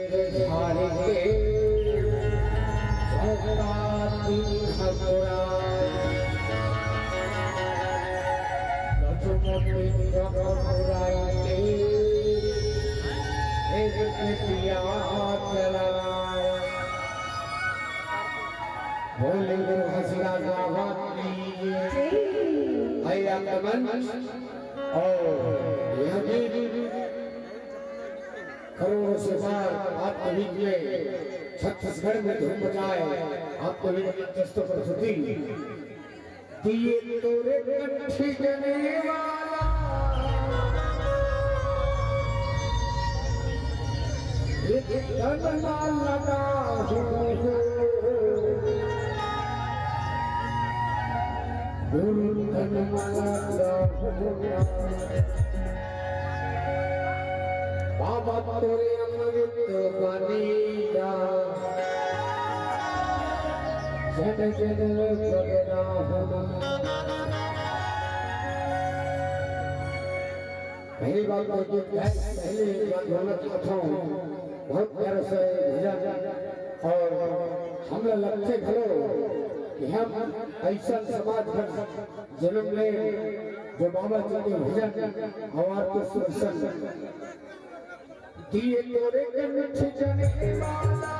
हारे के सौगाती हमारा लक्ष्मण जगमुराई एक पिया चलाया बोले गुरु हसीना जावती आया कमन और यह भी करोड़ों से बार आत्मविद्य छत्तीसगढ़ में धूम मचाए आत्मविद्य दस्तों पर सुधी दिए तोरे कंठी जने वाला एक धनमा लगा हो गुरु धनमा लगा हो बाबा तोरे अमृत बनीदा जन जन बगना हो पहली बात तो ये पहले बात बहुत प्यार से भेजा और हमें लगते भलो कि हम ऐसा समाज पर जन्म ले जो बाबा जी ने भेजा हमारे को सुरक्षण दिए तोरे कंठ जने वाला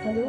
हेलो